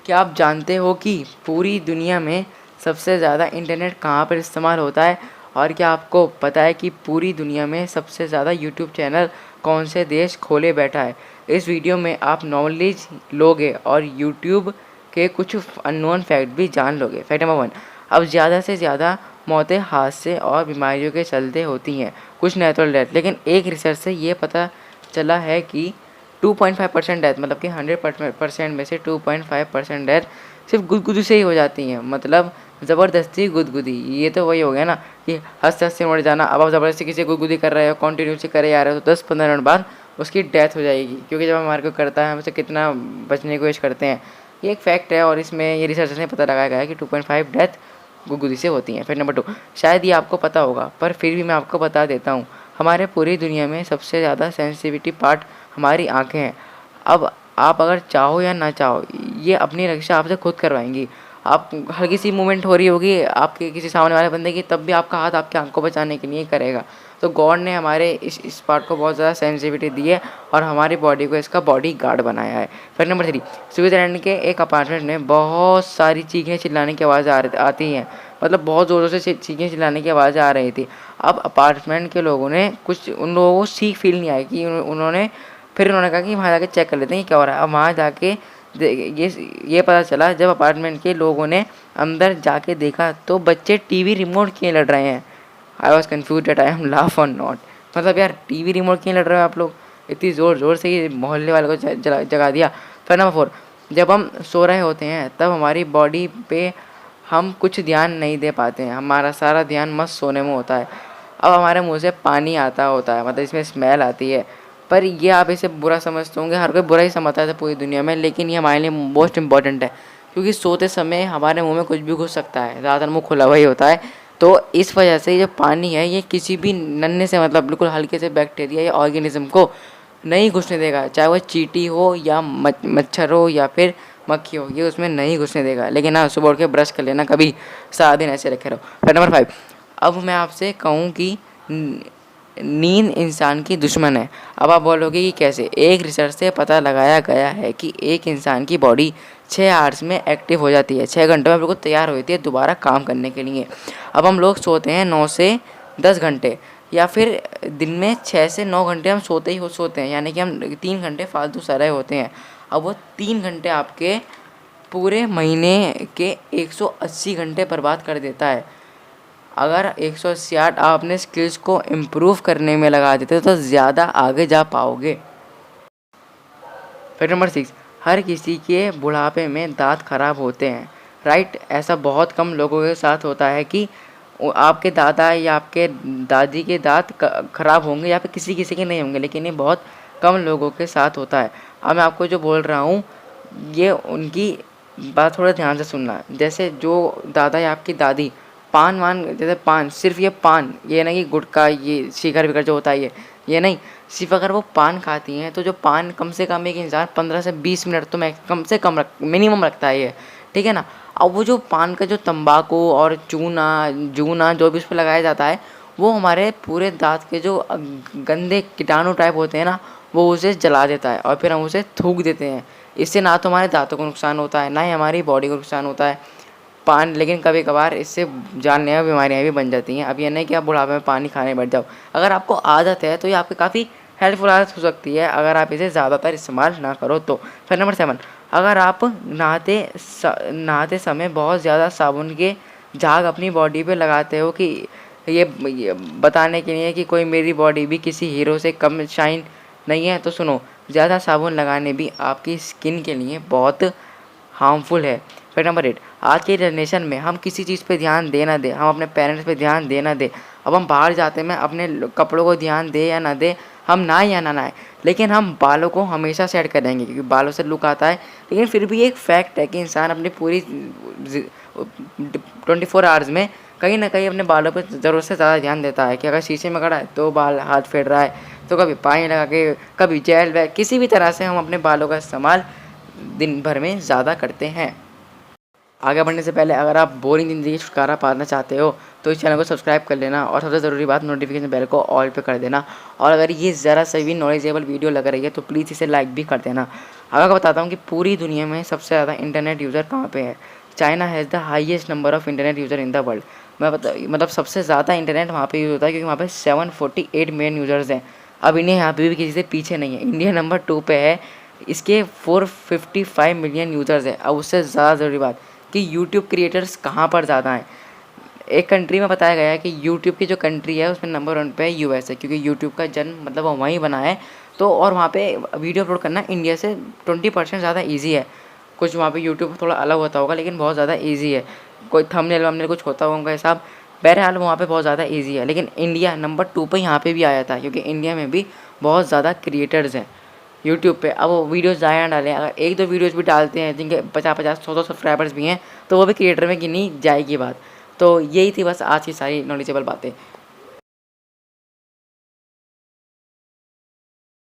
क्या आप जानते हो कि पूरी दुनिया में सबसे ज़्यादा इंटरनेट कहाँ पर इस्तेमाल होता है? और क्या आपको पता है कि पूरी दुनिया में सबसे ज़्यादा यूट्यूब चैनल कौन से देश खोले बैठा है? इस वीडियो में आप नॉलेज लोगे और यूट्यूब के कुछ अननोन फैक्ट भी जान लोगे। फैक्ट नंबर 1, अब ज़्यादा से ज़्यादा मौतें हादसे और बीमारियों के चलते होती हैं, कुछ नेचुरल डेथ। लेकिन एक रिसर्च से ये पता चला है कि 2.5% डेथ, मतलब कि 100% में से 2.5% डेथ सिर्फ गुदगुदी से ही हो जाती हैं। मतलब ज़बरदस्ती गुदगुदी, ये तो वही हो गया ना कि हँसते हँसते मर जाना। अब आप ज़बरदस्ती किसी को गुदगुदी कर रहे हो, कंटिन्यूसली करे जा रहे हो, तो 10-15 मिनट बाद उसकी डेथ हो जाएगी। क्योंकि जब हमारे को करता है, हम उसे कितना बचने की कोशिश करते हैं। ये एक फैक्ट है और इसमें ये रिसर्च ने पता लगाया गया है कि 2.5 डेथ गुदगुदी से होती हैं। फिर नंबर 2, शायद ये आपको पता होगा पर फिर भी मैं आपको बता देता हूँ। हमारे पूरी दुनिया में सबसे ज़्यादा सेंसिटिविटी पार्ट हमारी आँखें हैं। अब आप अगर चाहो या ना चाहो, ये अपनी रक्षा आपसे खुद करवाएंगी। आप हल्की सी मूवमेंट हो रही होगी आपके किसी सामने वाले बंदे की, तब भी आपका हाथ आपकी आँख को बचाने के लिए करेगा। तो गॉड ने हमारे इस पार्ट को बहुत ज़्यादा सेंसिटिविटी दी है और हमारी बॉडी को इसका बॉडी गार्ड बनाया है। फिर नंबर 3, स्विट्ज़रलैंड के एक अपार्टमेंट में बहुत सारी चीखें चिल्लाने की आवाज़ आती हैं। मतलब बहुत ज़ोरों से चीखें चिल्लाने की आवाज़ें आ रही थी। अब अपार्टमेंट के लोगों ने उन लोगों को सीख फील नहीं आई कि उन्होंने कहा कि वहाँ जाके चेक कर लेते हैं ये क्या हो रहा है। अब वहाँ जाके ये पता चला, जब अपार्टमेंट के लोगों ने अंदर जाके देखा तो बच्चे टीवी रिमोट क्यों लड़ रहे हैं। I was confuse that I am laugh और नॉट। मतलब यार, टीवी रिमोट क्यों लड़ रहे हो आप लोग? इतनी ज़ोर से ये मोहल्ले वाले को जगा दिया। फिर नंबर 4, जब हम सो रहे होते हैं तब हमारी बॉडी पे हम कुछ ध्यान नहीं दे पाते हैं। हमारा सारा ध्यान मस्त सोने में होता है। अब हमारे मुंह से पानी आता होता है, मतलब इसमें स्मेल आती है। पर ये आप इसे बुरा समझते होंगे, हर कोई बुरा ही समझता है पूरी दुनिया में, लेकिन ये हमारे लिए मोस्ट इंपॉर्टेंट है। क्योंकि सोते समय हमारे मुंह में कुछ भी घुस सकता है, ज़्यादातर मुंह खुला हुआ ही होता है। तो इस वजह से जो पानी है ये किसी भी नन्हे से, मतलब बिल्कुल हल्के से बैक्टीरिया या ऑर्गेनिज्म को नहीं घुसने देगा। चाहे वह चींटी हो या मच्छर हो या फिर मक्खी हो, ये उसमें नहीं घुसने देगा। लेकिन हाँ, सुबह उठ के ब्रश कर लेना, कभी सारा दिन ऐसे रखे रहो। फिर नंबर 5, अब मैं आपसे कहूँ कि नींद इंसान की दुश्मन है। अब आप बोलोगे कि कैसे? एक रिसर्च से पता लगाया गया है कि एक इंसान की बॉडी 6 आवर्स में एक्टिव हो जाती है, 6 घंटों में बिल्कुल तैयार हो जाती है दोबारा काम करने के लिए। अब हम लोग सोते हैं 9 से 10 घंटे, या फिर दिन में 6 से 9 घंटे हम सोते हैं, यानी कि हम 3 घंटे फालतू सो रहे होते हैं। अब वो 3 घंटे आपके पूरे महीने के 180 घंटे बर्बाद कर देता है। अगर 180 आप अपने स्किल्स को इम्प्रूव करने में लगा देते तो ज़्यादा आगे जा पाओगे। फैक्ट नंबर 6, हर किसी के बुढ़ापे में दांत खराब होते हैं, राइट? ऐसा बहुत कम लोगों के साथ होता है कि आपके दादा या आपके दादी के दांत खराब होंगे या फिर किसी किसी के नहीं होंगे, लेकिन ये बहुत कम लोगों के साथ होता है। अब मैं आपको जो बोल रहा हूँ ये उनकी बात थोड़ा ध्यान से सुनना। जैसे जो दादा या आपकी दादी पान वान, जैसे पान, सिर्फ ये पान, ये नहीं कि गुटखा, ये शिखर विकर जो होता है ये नहीं, सिर्फ अगर वो पान खाती हैं तो जो पान कम से कम एक इंसान 15 से 20 मिनट तो कम से कम मिनिमम रखता है ये, ठीक है ना? अब वो जो पान का जो तंबाकू और जूना जो भी उस पर लगाया जाता है, वो हमारे पूरे दांत के जो गंदे कीटाणु टाइप होते हैं ना, वो उसे जला देता है और फिर हम उसे थूक देते हैं। इससे ना तो हमारे दांतों को नुकसान होता है, ना ही हमारी बॉडी को नुकसान होता है पान, लेकिन कभी कभार इससे जानलेवा बीमारियाँ भी बन जाती हैं। अब ये नहीं कि आप बुढ़ापे में पानी खाने बैठ जाओ। अगर आपको आदत है तो ये आपकी काफ़ी हेल्पफुल आदत हो सकती है, अगर आप इसे ज़्यादातर इस्तेमाल ना करो तो। फिर नंबर 7, अगर आप नहाते समय बहुत ज़्यादा साबुन के झाग अपनी बॉडी पे लगाते हो कि ये बताने के लिए कि कोई मेरी बॉडी भी किसी हीरो से कम शाइन नहीं है, तो सुनो, ज़्यादा साबुन लगाने भी आपकी स्किन के लिए बहुत हार्मफुल है। फिर नंबर 8, आज की जनरेशन में हम किसी चीज़ पे ध्यान दे ना दे, हम अपने पेरेंट्स पे ध्यान दे ना दे, अब हम बाहर जाते हैं अपने कपड़ों को ध्यान दे या ना दे, हम नहाए या ना नहाए, लेकिन हम बालों को हमेशा सेट करेंगे क्योंकि बालों से लुक आता है। लेकिन फिर भी एक फैक्ट है कि इंसान अपनी पूरी 24 आवर्स में कहीं ना कहीं अपने बालों पर ज़रूरत से ज़्यादा ध्यान देता है कि अगर शीशे में खड़ा है तो बाल हाथ फेर रहा है, तो कभी पानी लगा के, कभी जेल वैल, किसी भी तरह से हम अपने बालों का इस्तेमाल दिन भर में ज़्यादा करते हैं। आगे बढ़ने से पहले अगर आप बोरिंग ज़िंदगी छुटकारा पाना चाहते हो तो इस चैनल को सब्सक्राइब कर लेना और सबसे ज़रूरी बात नोटिफिकेशन बेल को ऑल पे कर देना। और अगर ये ज़रा सा भी नॉलेजेबल वीडियो लग रही है तो प्लीज़ इसे लाइक भी कर देना। अब आपको बताता हूँ कि पूरी दुनिया में सबसे ज़्यादा इंटरनेट यूज़र कहाँ पे है। China has the highest number of internet user in the world. मैं मतलब सबसे ज़्यादा इंटरनेट वहाँ पे यूज़ होता है क्योंकि वहाँ पे 748 मिलियन यूज़र्स हैं। अब इंडिया यहाँ पे भी किसी से पीछे नहीं है, इंडिया नंबर 2 पे है, इसके 455 मिलियन यूज़र्स हैं। अब उससे ज़्यादा ज़रूरी बात कि यूट्यूब क्रिएटर्स कहाँ पर ज़्यादा हैं। एक कंट्री में बताया गया है कि यूट्यूब की जो कंट्री है उसमें नंबर 1 पे है यूएस है, क्योंकि यूट्यूब का जन्म मतलब वो वहीं बना है। तो और वहाँ पे वीडियो अपलोड करना इंडिया से 20% ज़्यादा ईजी है। कुछ वहाँ पे यूट्यूब थोड़ा अलग होता होगा लेकिन बहुत ज़्यादा ईजी है। कोई थंबनेल वंबनेल कुछ होता होगा उनका हिसाब, बहरहाल वहाँ पे बहुत ज़्यादा ईजी है। लेकिन इंडिया नंबर 2 पे यहाँ पे भी आया था क्योंकि इंडिया में भी बहुत ज़्यादा क्रिएटर्स हैं यूट्यूब पे। अब वो वीडियोज़ ज़्यादा ना डालें, अगर 1-2 वीडियोज़ भी डालते हैं जिनके 50-50, 100-100 सब्सक्राइबर्स भी हैं तो वो भी क्रिएटर में गिनी जाएगी बात। तो यही थी बस आज की सारी नॉलेजेबल बातें।